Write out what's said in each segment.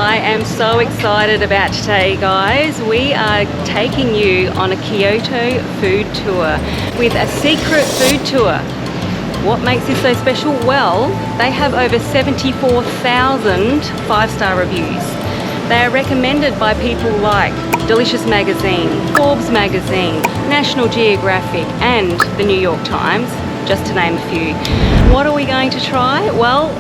I am so excited about today, guys. We are taking you on a Kyoto food tour with a secret food tour. What makes this so special? Well, they have over 74,000 five-star reviews. They are recommended by people like Delicious Magazine, Forbes Magazine, National Geographic and the New York Times, just to name a few. What are we going to try? Well,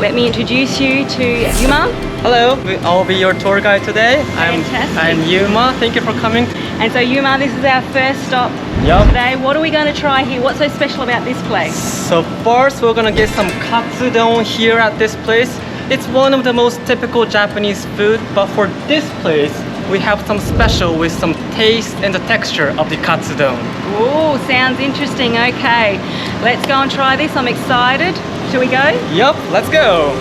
let me introduce you to Yuma. Hello, I'll be your tour guide today. Fantastic. I'm Yuma. Thank you for coming. And so Yuma, this is our first stop today. What are we going to try here? What's so special about this place? So first we're gonna get some Katsudon here at this place. It's one of the most typical Japanese food, but for this place we have some special with some taste and the texture of the Katsudon. Oh, sounds interesting. Okay, let's go and try this. I'm excited. Shall we go? Yup, let's go.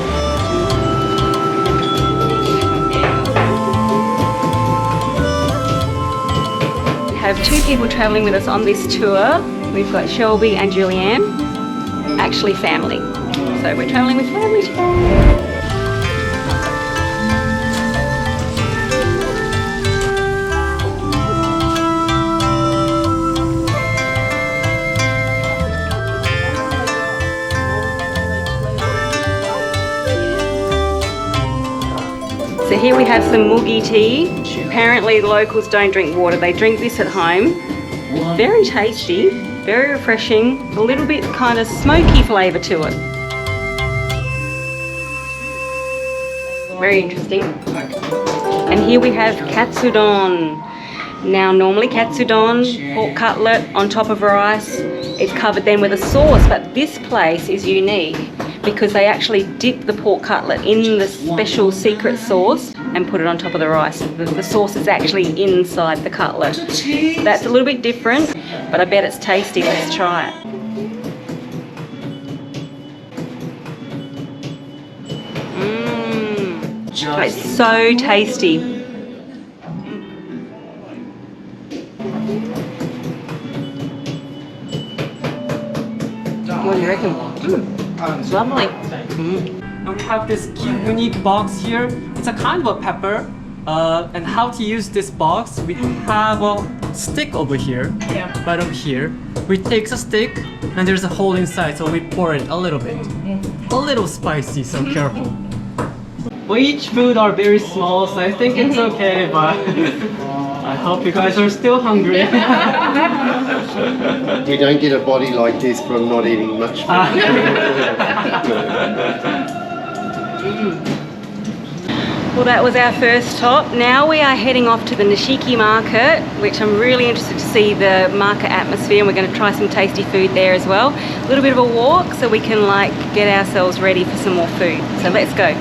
We have two people traveling with us on this tour. We've got Shelby and Julianne, actually family. So we're traveling with family today. So here we have some mugi tea. Apparently the locals don't drink water, they drink this at home. Very tasty, very refreshing, a little bit kind of smoky flavour to it. Very interesting. And here we have Katsudon. Now normally Katsudon, pork cutlet on top of rice, it's covered then with a sauce, but this place is unique because they actually dip the pork cutlet in the special secret sauce and put it on top of the rice. The sauce is actually inside the cutlet. So that's a little bit different, but I bet it's tasty. Let's try it. It's so tasty. What do you reckon? It's lovely. And we have this unique box here. It's a kind of a pepper. And how to use this box, we have a stick over here, right over here. We take the stick and there's a hole inside, so we pour it a little bit. A little spicy, so careful. Well, each food are very small, so I think it's okay, but I hope you guys are still hungry. We don't get a body like this from not eating much food. Well, that was our first stop. Now we are heading off to the Nishiki Market, which I'm really interested to see the market atmosphere, and we're going to try some tasty food there as well. A little bit of a walk so we can get ourselves ready for some more food. So let's go.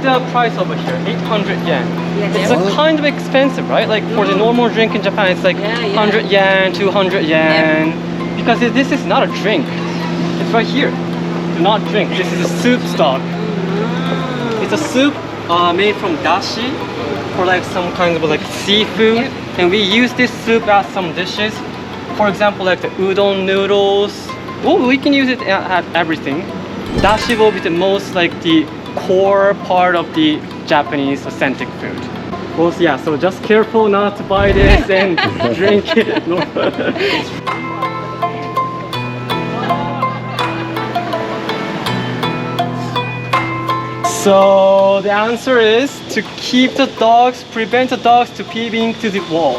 The price over here, 800 yen. Yes. It's a kind of expensive, right? Like for the normal drink in Japan, it's like 100 yen, 200 yen. Because this is not a drink. It's right here. Do not drink. This is a soup stock. It's a soup made from dashi, for like some kind of like seafood. And we use this soup as some dishes. For example, like the udon noodles. Oh, we can use it at everything. Dashi will be the most like the core part of the Japanese authentic food. Well, yeah, so just careful not to buy this and drink it. So the answer is to keep the dogs, prevent the dogs to peeing to the wall.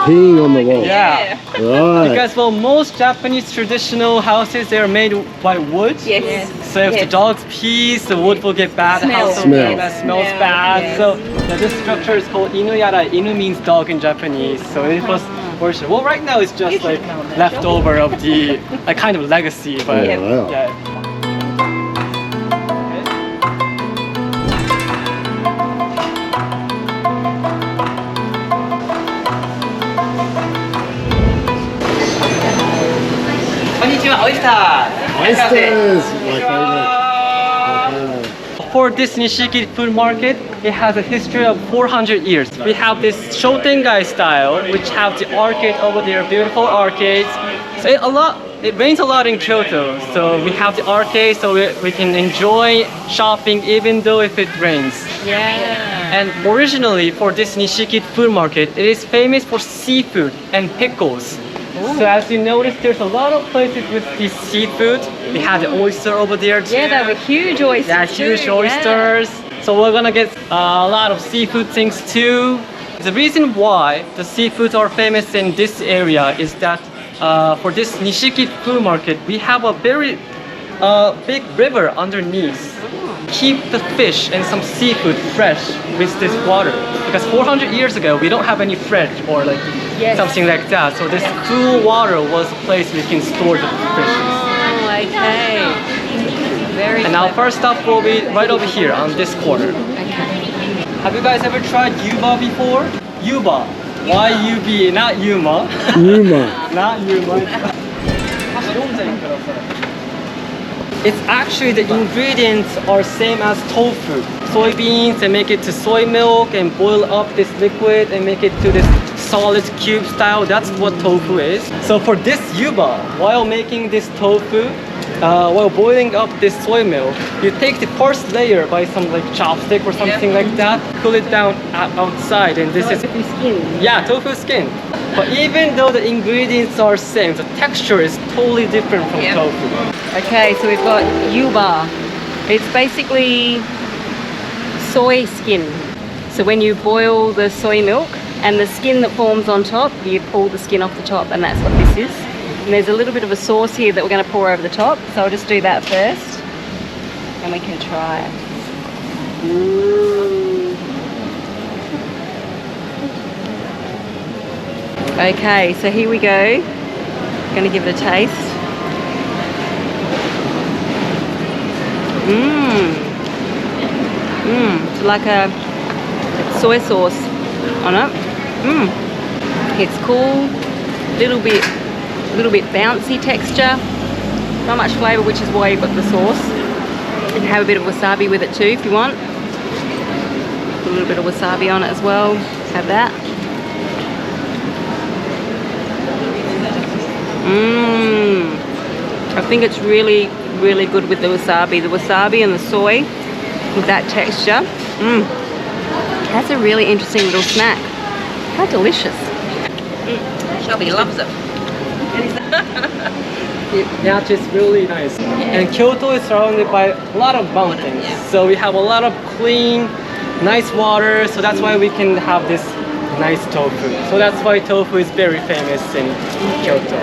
Peeing on the wall. Yeah. Right. Because well, most Japanese traditional houses, they are made by wood. Yes. So if the dogs pee, the wood will get bad. Smells. That smells bad. Yes. So this structure is called inuyara. Inu means dog in Japanese. So it was worship. Well, right now it's just like leftover of the a kind of legacy. But wow. yeah. Oysters! My favorite. For this Nishiki food market, it has a history of 400 years. We have this Shotengai style, which have the arcade over there, beautiful arcades. So it rains a lot in Kyoto, so we have the arcade so we can enjoy shopping even though if it rains. Yeah. And originally for this Nishiki food market, it is famous for seafood and pickles. Ooh. So as you notice, there's a lot of places with this seafood. We have the oyster over there too. Yeah, they were huge oysters. Yeah, huge oysters. Yeah. So we're gonna get a lot of seafood things too. The reason why the seafoods are famous in this area is that for this Nishiki food market, we have a very big river underneath. Keep the fish and some seafood fresh with this water, because 400 years ago we don't have any fridge or like something like that, so this cool water was a place we can store the fishes. Oh, okay. Very and our first stop will be right over here on this corner. Okay. Have you guys ever tried Yuba before? Yuba. Y-U-B, not Yuma. Yuma. Not Yuma. It's actually the ingredients are same as tofu. Soybeans and make it to soy milk and boil up this liquid and make it to this solid cube style. That's what tofu is. So for this yuba, while making this tofu, while boiling up this soy milk, you take the first layer by some like chopstick or something like that, cool it down outside, and this is tofu skin. Yeah, tofu skin. But even though the ingredients are same, the texture is totally different from tofu. Okay, so we've got Yuba. It's basically soy skin. So when you boil the soy milk and the skin that forms on top, you pull the skin off the top, and that's what this is. And there's a little bit of a sauce here that we're going to pour over the top. So I'll just do that first and we can try it. Okay, so here we go. Going to give it a taste. It's like a soy sauce on it. It's cool. Little bit bouncy texture. Not much flavour, which is why you've got the sauce. You can have a bit of wasabi with it too if you want. Put a little bit of wasabi on it as well. Have that. I think it's really good with the wasabi. The wasabi and the soy with that texture. That's a really interesting little snack. How delicious. Shelby loves it. Yeah, it's just really nice. And Kyoto is surrounded by a lot of mountains. So we have a lot of clean, nice water. So that's why we can have this nice tofu. So that's why tofu is very famous in Kyoto.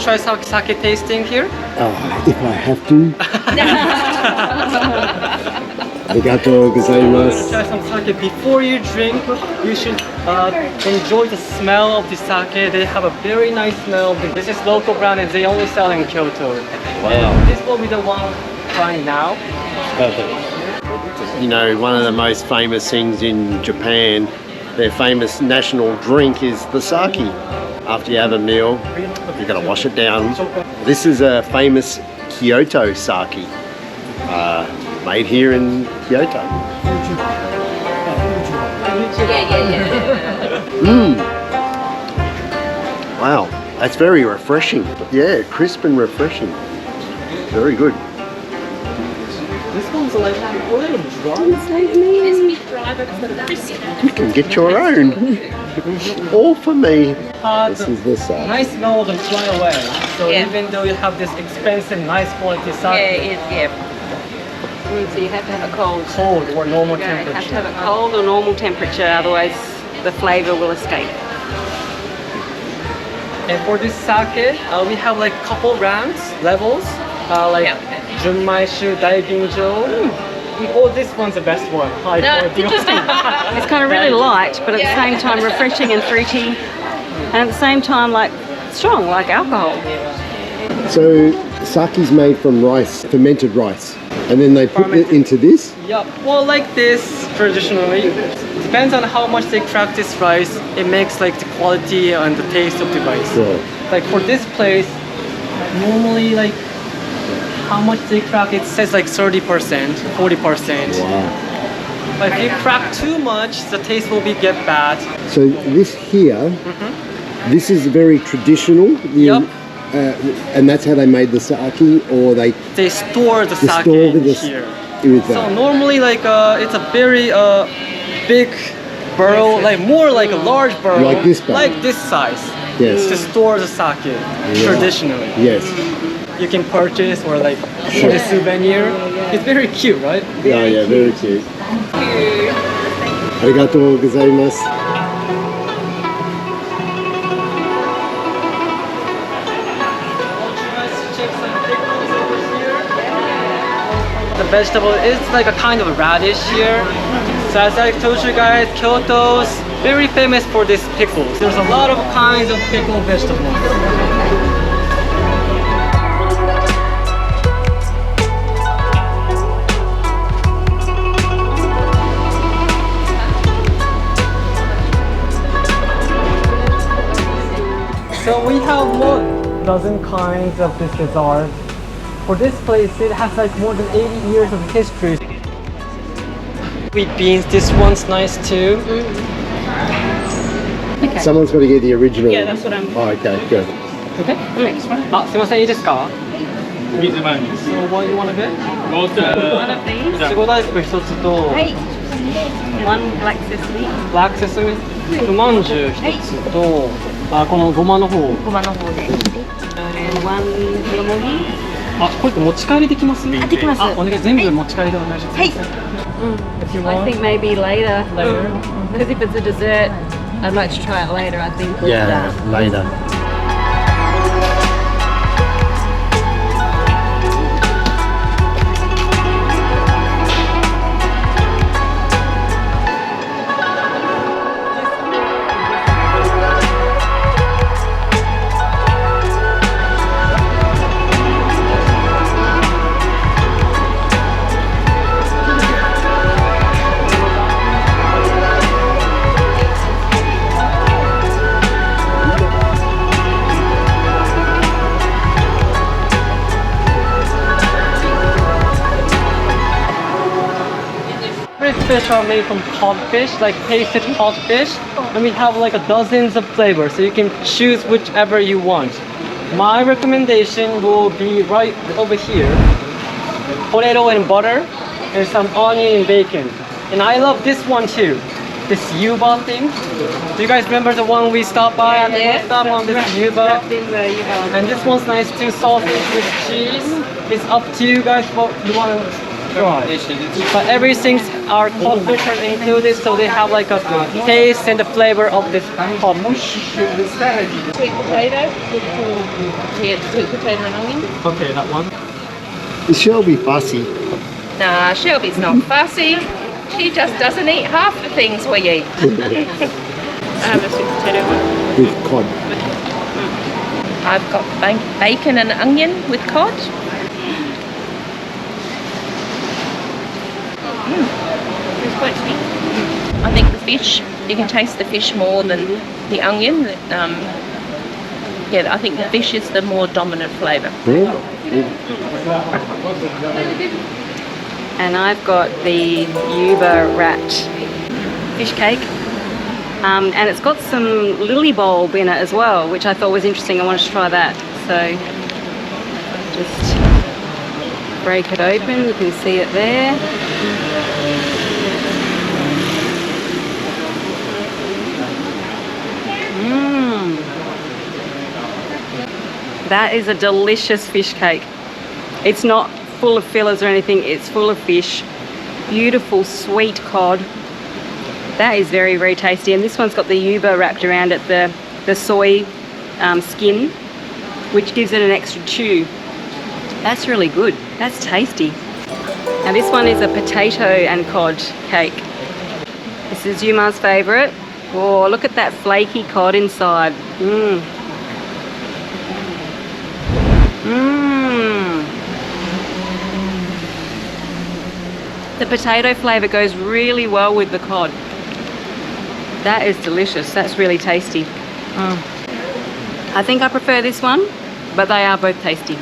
Try sake tasting here? If I have to. Arigatou gozaimasu. Try some sake before you drink. You should enjoy the smell of the sake. They have a very nice smell. This is local brand and they only sell in Kyoto. Wow. This will be the one trying now. Perfect. You know, one of the most famous things in Japan, their famous national drink is the sake. After you have a meal, you've got to wash it down. This is a famous Kyoto sake, made here in Kyoto. Wow, that's very refreshing. Yeah, crisp and refreshing. Very good. This one's like a little dry. You can get your own. All for me. This is the sake. Nice smell will fly away. So even though you have this expensive, nice quality sake, So you have to have a cold. Cold or normal You temperature. have to have it cold or normal temperature, otherwise the flavour will escape. And for this sake, we have like couple levels, like Junmaishu, Daibinjo. Oh, this one's the best one. High quality. It's kind of really light, but at the same time refreshing and fruity, and at the same time like strong, like alcohol. So sake's made from rice, fermented rice, and then they put it into this? Yeah, well, like this traditionally. Depends on how much they crack this rice. It makes like the quality and the taste of the rice. Right. Like for this place, normally like how much they crack, it says like 30%, 40%. Wow. But if you crack too much, the taste will get bad. So this here, this is very traditional. Yep. And that's how they made the sake, or they store the sake store in with here. With So that. normally like it's a very big barrel, like more like a large barrel. Like this barrel. Like this size. Yes. To store the sake traditionally. Yes. You can purchase or like for the souvenir. It's very cute, right? Yeah, very cute. Arigatou gozaimasu. The vegetable is like a kind of radish here. So as I told you guys, Kyoto's very famous for these pickles. There's a lot of kinds of pickle vegetables. So we have more dozen kinds of this dessert. For this place, it has like more than 80 years of history. Sweet beans, this one's nice too. Okay. Someone's got to get the original. Yeah, that's what I'm... Oh, okay, good. Okay? Next one. あ、すいません、いいですか? With the mayonnaise. So what you want a bit? Both One of these. いちご大福一つと、Hey. One black sesame. ブラックセスミおまんじゅう一つと、あ、このごまの方。ごまの方で。And one よもぎ。あ、これって持ち帰りできます？できます。あ、お願い、全部持ち帰りでお願いします。はい。 If you I want. think maybe later. Later. Because if it's a dessert, I'd like to try it later, I think. with Yeah, that. later. Fish are made from codfish, like pasted codfish, and we have like dozens of flavors, so you can choose whichever you want. My recommendation will be right over here. Potato and butter, and some onion and bacon. And I love this one too. This Yuba thing. Do you guys remember the one we stopped by at the Yes. stop on this Yuba? Wrapped in the Yuba. And this one's nice too, sausage with cheese. It's up to you guys what you want to try. But everything's are codfish are included, so they have like a taste and the flavor of this codfish. Sweet potato. Yeah, sweet potato and onion. Okay, that one. Is Shelby fussy? Nah, Shelby's not fussy. She just doesn't eat half the things we eat. I have a sweet potato one. With cod. I've got bacon and onion with cod. It's quite sweet. I think the fish, you can taste the fish more than the onion. Yeah, I think the fish is the more dominant flavour. And I've got the Yuba wrapped fish cake. And it's got some lily bulb in it as well, which I thought was interesting. I wanted to try that. So just break it open. You can see it there. That is a delicious fish cake. It's not full of fillers or anything, it's full of fish. Beautiful sweet cod. That is very, very tasty. And this one's got the Yuba wrapped around it, the soy skin, which gives it an extra chew. That's really good. That's tasty. And this one is a potato and cod cake. This is Yuma's favourite. Oh, look at that flaky cod inside. Mmm. The potato flavour goes really well with the cod. That is delicious. That's really tasty. I think I prefer this one, but they are both tasty.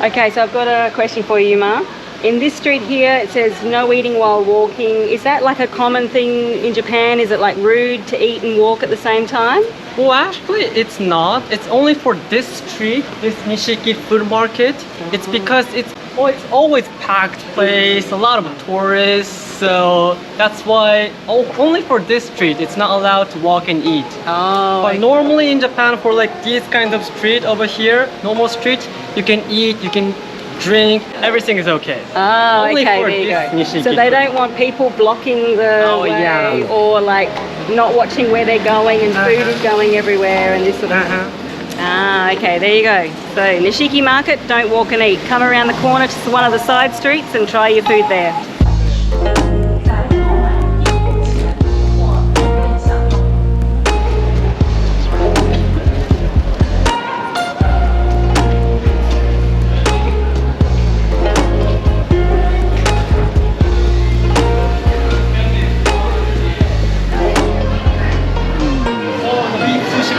Okay, so I've got a question for you, Yuma. In this street here, it says no eating while walking. Is that like a common thing in Japan? Is it like rude to eat and walk at the same time? Well, actually, it's not. It's only for this street, this Nishiki food market. It's because it's always packed place, a lot of tourists. So that's why only for this street, it's not allowed to walk and eat. Oh, But normally in Japan, for like these kind of street over here, normal street, you can eat, you can drink, everything is okay. Oh, Only okay, for there you this go. Nishiki So they food. don't want people blocking the way yeah. or like not watching where they're going and food is going everywhere and this sort of Ah, okay, there you go. So Nishiki Market, don't walk and eat. Come around the corner to one of the side streets and try your food there.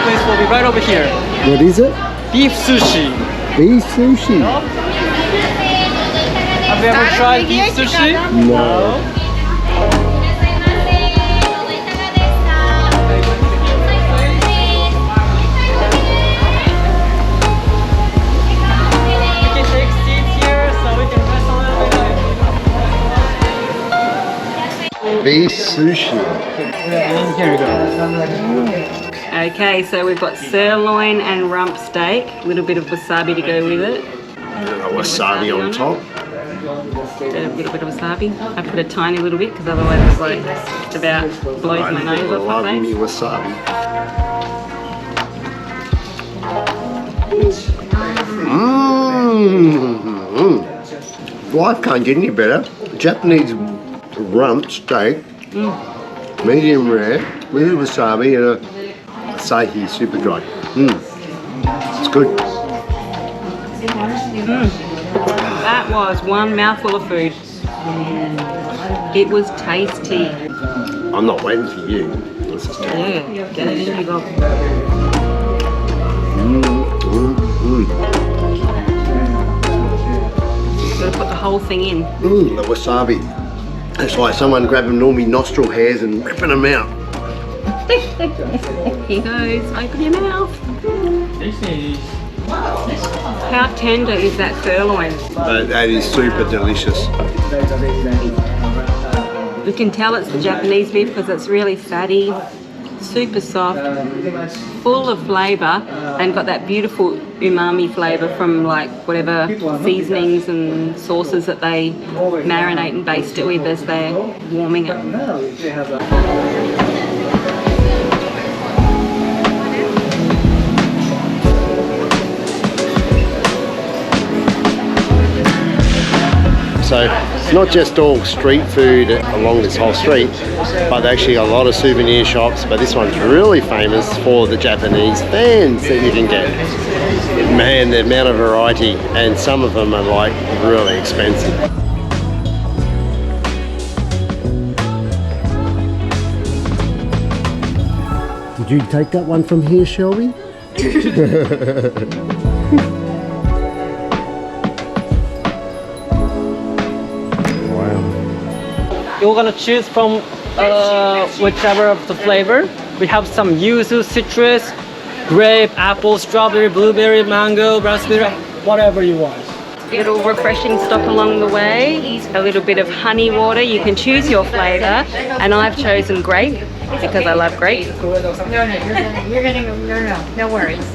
Place will be right over here. What is it? Beef sushi. Beef sushi. Have you ever tried beef sushi? No. We can take seats here so we can rest a little bit. Beef sushi. And here we go. Okay, so we've got sirloin and rump steak. A little bit of wasabi to go with it. Wasabi on top. A little bit of wasabi. I put a tiny little bit because otherwise it's like just about blows my nose off my Love face. me wasabi. Life can't get any better. Japanese rump steak, medium rare, with wasabi and a Asahi super dry. It's good. That was one mouthful of food. It was tasty. I'm not waiting for you. This is Yeah, get it in your gob. Gotta put the whole thing in. the wasabi. It's like someone grabbing all my nostril hairs and ripping them out. Here goes, open your mouth. How tender is that sirloin? That is super delicious. You can tell it's the Japanese beef because it's really fatty, super soft, full of flavour, and got that beautiful umami flavour from like whatever seasonings and sauces that they marinate and baste it with as they're warming it. So it's not just all street food along this whole street, but they actually got a lot of souvenir shops. But this one's really famous for the Japanese fans that you can get. Man, the amount of variety, and some of them are like really expensive. Did you take that one from here, Shelby? You're gonna choose from whichever of the flavor. We have some yuzu, citrus, grape, apple, strawberry, blueberry, mango, raspberry, whatever you want. Little refreshing stop along the way, a little bit of honey water. You can choose your flavour, and I've chosen grape because I love grape. No, no worries.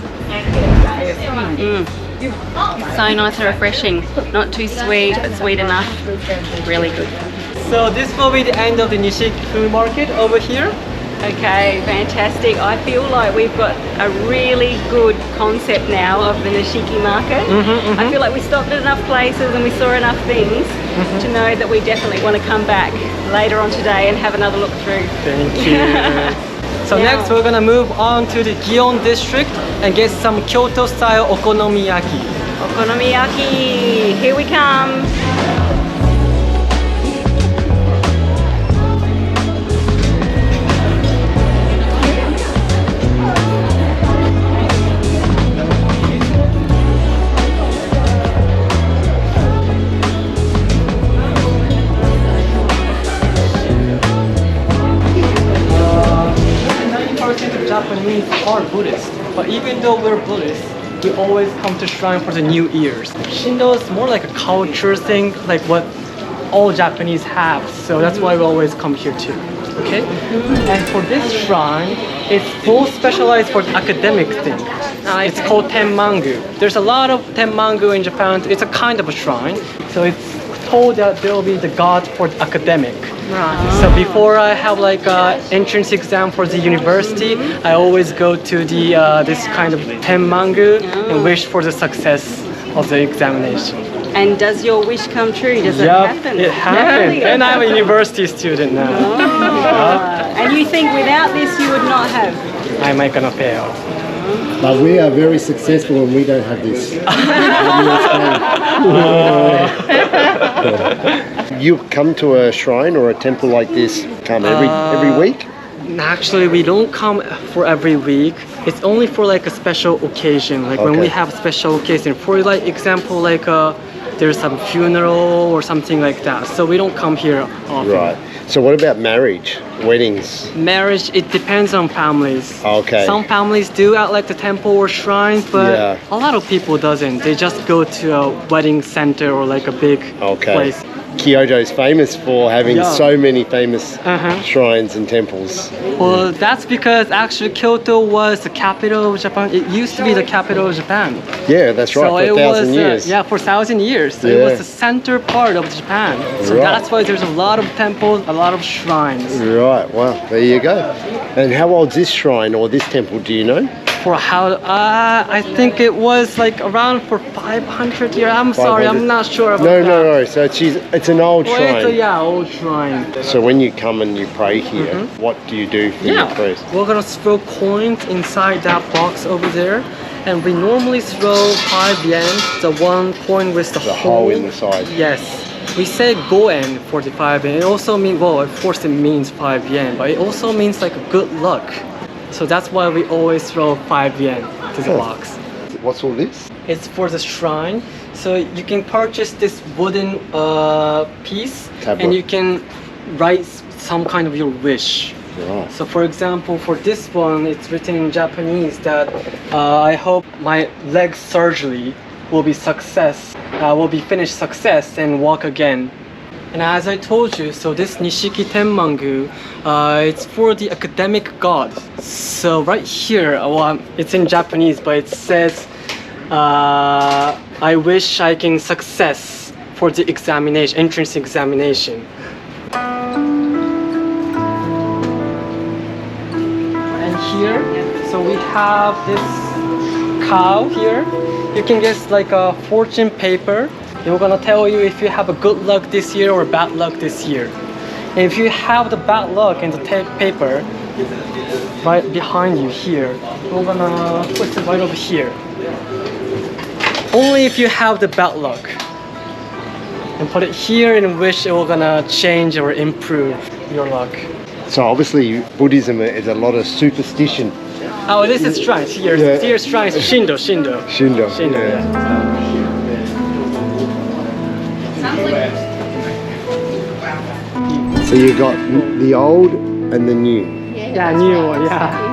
So nice and refreshing. Not too sweet, but sweet enough. Really good. So this will be the end of the Nishiki food market over here. Okay, fantastic. I feel like we've got a really good concept now of the Nishiki Market. I feel like we stopped at enough places and we saw enough things to know that we definitely want to come back later on today and have another look through. Thank you. So next we're gonna move on to the Gion district and get some Kyoto style okonomiyaki. Okonomiyaki, here we come. Japanese are Buddhist, but even though we're Buddhist, we always come to shrine for the New Year's. Shindo is more like a culture thing, like what all Japanese have, so that's why we always come here too. Okay? And for this shrine, it's full specialized for the academic thing. It's called Tenmangu. There's a lot of Tenmangu in Japan. It's a kind of a shrine, so it's told that there will be the god for the academic. Right. So before I have like a entrance exam for the university, I always go to the this kind of Tenmangu and wish for the success of the examination. And does your wish come true? Does it happen? It happened. Really? And I'm a university student now. And you think without this you would not have? I'm not gonna fail. But we are very successful and we don't have this. You come to a shrine or a temple like this every week? Actually, we don't come for every week. It's only for like a special occasion, like when we have special occasion. For like example, like there's some funeral or something like that. So we don't come here often. Right. So what about marriage, weddings? Marriage, it depends on families. Okay. Some families do at like the temple or shrines, but a lot of people doesn't. They just go to a wedding center or like a big place. Kyoto is famous for having so many famous shrines and temples. Well, that's because actually Kyoto was the capital of Japan. It used to be the capital of Japan. Yeah, that's right, So for 1,000 years. For 1,000 years. So it was the center part of Japan. So that's why there's a lot of temples, a lot of shrines. Right, well, there you go. And how old's this shrine or this temple, do you know? For how, I think it was like around for 500 years. I'm sorry, I'm not sure about that. No. So it's an old shrine. It's old shrine. So when you come and you pray here, what do you do for your prayers? We're gonna throw coins inside that box over there. And we normally throw 5 yen, the one coin with the hole in the side. Yes. We say goen for the 5 yen. It also means, well, of course it means 5 yen, but it also means like good luck. So that's why we always throw 5 yen to the box. What's all this? It's for the shrine. So you can purchase this wooden piece and you can write some kind of your wish. Right. So for example, for this one, it's written in Japanese that I hope my leg surgery will be finished success and walk again. And as I told you, so this Nishiki Tenmangu, it's for the academic god. So right here, well, it's in Japanese, but it says, I wish I can success for the examination, entrance examination. And here, so we have this cow here. You can get like a fortune paper. We're gonna tell you if you have a good luck this year or bad luck this year. And if you have the bad luck in the paper, right behind you here, we're gonna put it right over here. Only if you have the bad luck. And put it here and wish it will gonna change or improve your luck. So obviously Buddhism is a lot of superstition. Oh, this is shrine. Here shrine is Shindo. So you got the old and the new. Yeah, new one, yeah.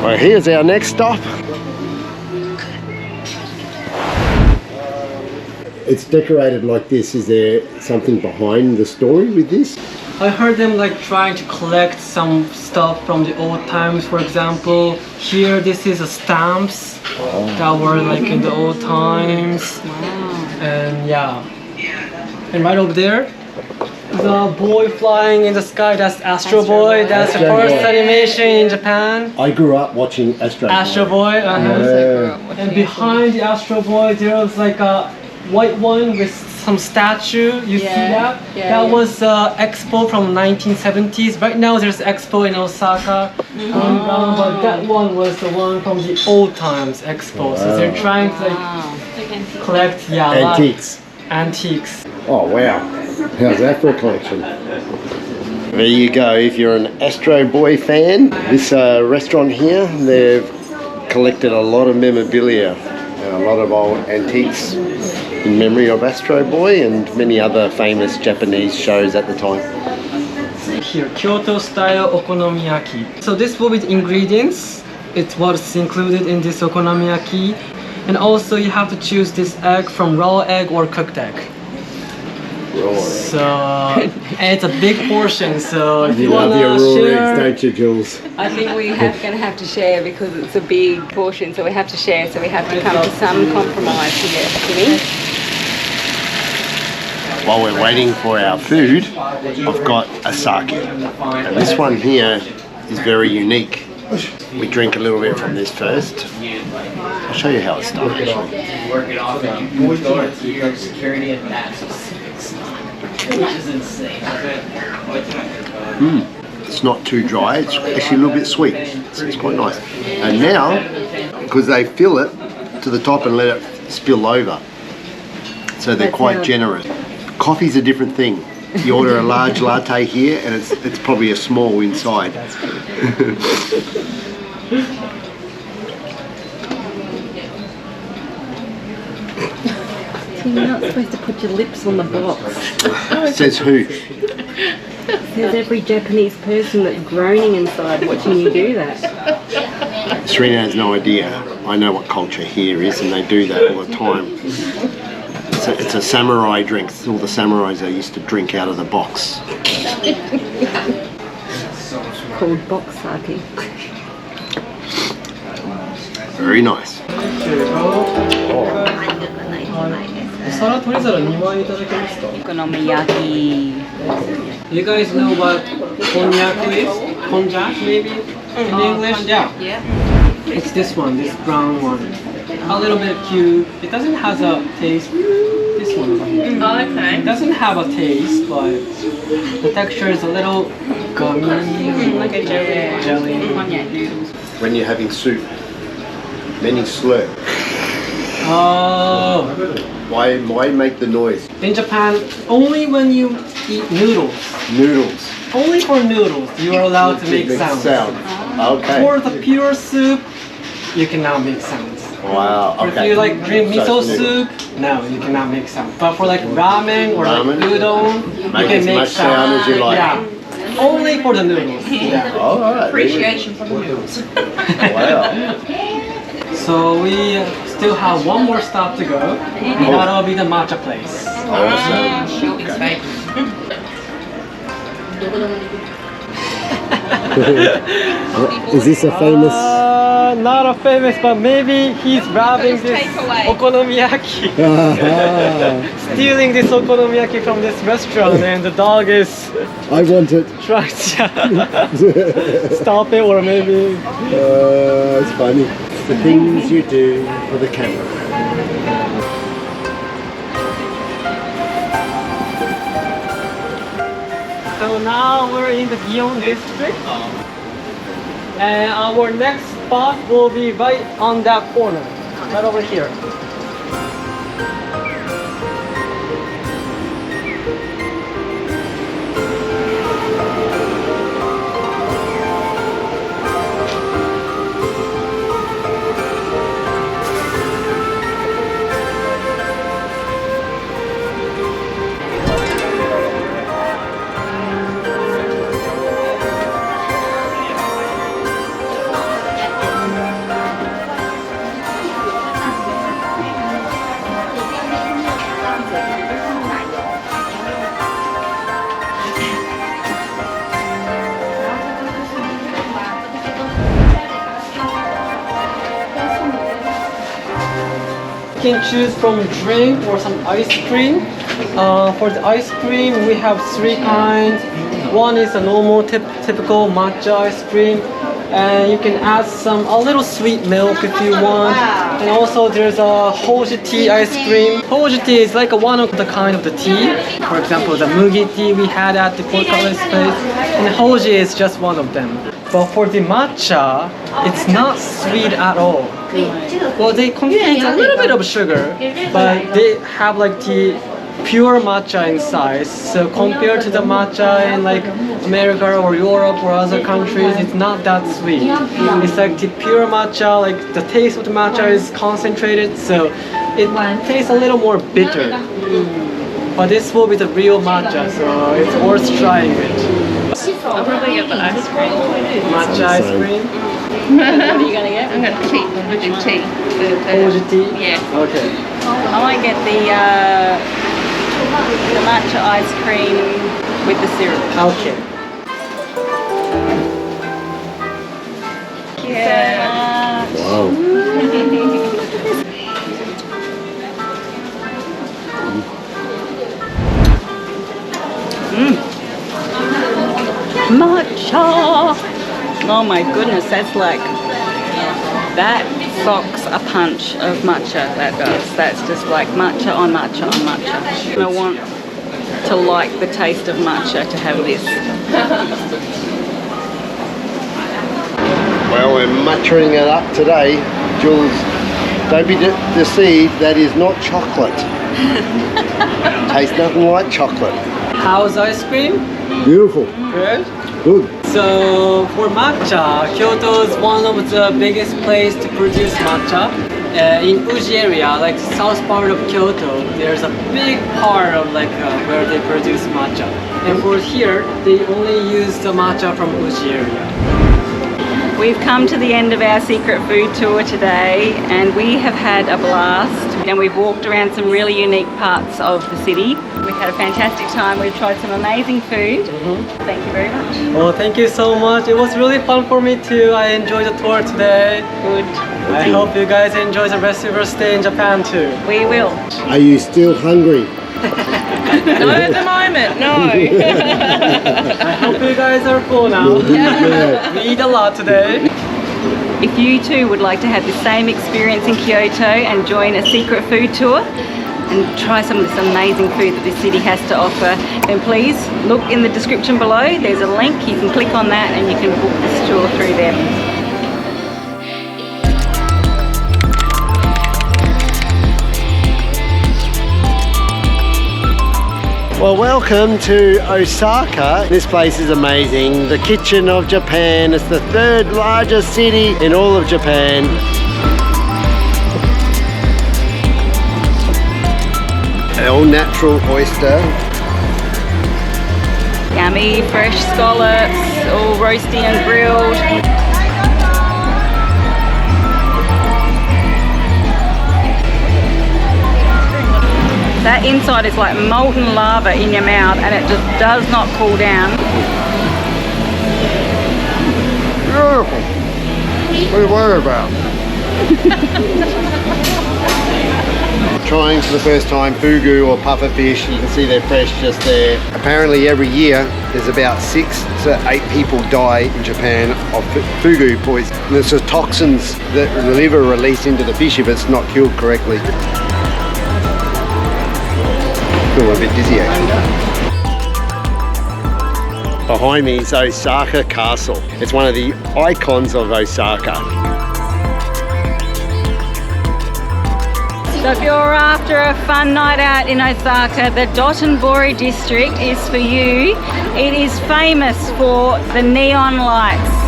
Well, here's our next stop. it's decorated like this. Is there something behind the story with this? I heard them like trying to collect some stuff from the old times. For example, here this is a stamps that were like in the old times. And yeah, and right over there, the boy flying in the sky, that's Astro Boy. That's the Astro first Boy. animation in Japan. I grew up watching Astro Boy. And behind the Astro Boy, there was like a white one with some statue. You see that? That was expo from 1970s. Right now there's expo in Osaka going down, but that one was the one from the old times expo. So they're trying to like collect antiques. Oh wow, how's that for a collection? There you go, if you're an Astro Boy fan. This restaurant here, they've collected a lot of memorabilia, a lot of old antiques in memory of Astro Boy and many other famous Japanese shows at the time. Here, Kyoto style Okonomiyaki. So this will be the ingredients. It's what's included in this Okonomiyaki. And also you have to choose this egg from raw egg or cooked egg. So, and it's a big portion, so if you love wanna your raw share, eggs, don't you, Jules? I think we're going to have to share because it's a big portion, so we have to share, so we have to come to some compromise here, Jimmy. While we're waiting for our food, I've got a sake. And this one here is very unique. We drink a little bit from this first. I'll show you how it's done actually. It's not too dry, it's actually a little bit sweet. It's quite nice. And now, because they fill it to the top and let it spill over, so they're quite generous. Coffee's a different thing. You order a large latte here and it's probably a small inside. You're not supposed to put your lips on the box. Says who? There's every Japanese person that's groaning inside watching you do that. Serena has no idea. I know what culture here is and they do that all the time. It's a samurai drink. All the samurais they used to drink out of the box. Called box sake. Very nice. Okonomiyaki. you guys know what konjac is? Konjac maybe in English? Yeah. It's this one, this brown one. A little bit cute. It doesn't have a taste. This one. Oh, okay. It doesn't have a taste, but the texture is a little gummy, Like a jelly. jelly. Konjac noodles. When you're having soup, many slurp. Oh. Why make the noise? In Japan, only when you eat noodles, Noodles. only for noodles, you are allowed to make Big sounds. sound. Okay. For the pure soup, you cannot make sounds. Wow. Or Okay. if you like drink So miso it's noodles. soup, no, you cannot make sound. But for like ramen or Ramen? like udon, you Make can as make much sound as you like. Yeah, only for the noodles. Yeah. Oh, all right. Appreciation for the noodles. Wow. So we still have one more stop to go. And that'll be the matcha place. Awesome. She'll be fake. Is this a famous? Not a famous, but maybe he's robbing Just this take away. okonomiyaki. Stealing this okonomiyaki from this restaurant, and the dog is I want it. trying to stop it, or maybe. It's funny. The things you do for the camera. So now we're in the Gion district, and our next spot will be right on that corner, right over here. can choose from drink or some ice cream. For the ice cream, we have 3 kinds. One is a normal typical matcha ice cream, and you can add a little sweet milk if you want. And also there's a hoji tea ice cream. Hoji tea is like one of the kind of the tea. For example, the mugi tea we had at the pork cutlet place, and hoji is just one of them. But for the matcha, it's not sweet at all. Well, they contain a little bit of sugar, but they have like the pure matcha inside. So compared to the matcha in like America or Europe or other countries, it's not that sweet. It's like the pure matcha, like the taste of the matcha is concentrated, so it tastes a little more bitter. But this will be the real matcha, so it's worth trying it. I'll probably get the ice cream. Matcha ice cream? What are you going to get? I'm going to tea, hoji tea. Hoji tea? Yeah. Okay. I might get the matcha ice cream with the syrup. Okay. Thank you so much. Matcha! Oh my goodness, that socks a punch of matcha, that does. That's just like matcha on matcha on matcha. And I want to like the taste of matcha to have this. Well, we're matching it up today. Jules, don't be deceived, that is not chocolate. Tastes nothing like chocolate. How's ice cream? Beautiful. Good? Good. So for matcha, Kyoto is one of the biggest place to produce matcha. In Uji area, like south part of Kyoto, there's a big part of where they produce matcha. And for here, they only use the matcha from Uji area. We've come to the end of our secret food tour today, and we have had a blast, and we've walked around some really unique parts of the city. We've had a fantastic time. We've tried some amazing food. Thank you very much. Well, thank you so much. It was really fun for me too. I enjoyed the tour today. Good. I hope you guys enjoy the rest of your stay in Japan too. We will. Are you still hungry? Not at the moment, no. I hope you guys are full now. Yeah. We eat a lot today. If you too would like to have the same experience in Kyoto and join a secret food tour and try some of this amazing food that this city has to offer, then please look in the description below. There's a link. You can click on that and you can book this tour through there. Well, welcome to Osaka. This place is amazing. The kitchen of Japan. It's the 3rd largest city in all of Japan. All natural oyster. Yummy, fresh scallops, all roasty and grilled. That inside is like molten lava in your mouth, and it just does not cool down. Beautiful. What are you worried about? Trying for the first time fugu or puffer fish. You can see they're fresh just there. Apparently every year there's about 6 to 8 people die in Japan of fugu poison. There's the toxins that the liver release into the fish if it's not killed correctly. I feel a bit dizzy actually. Behind me is Osaka Castle. It's one of the icons of Osaka. So if you're after a fun night out in Osaka, the Dotonbori district is for you. It is famous for the neon lights.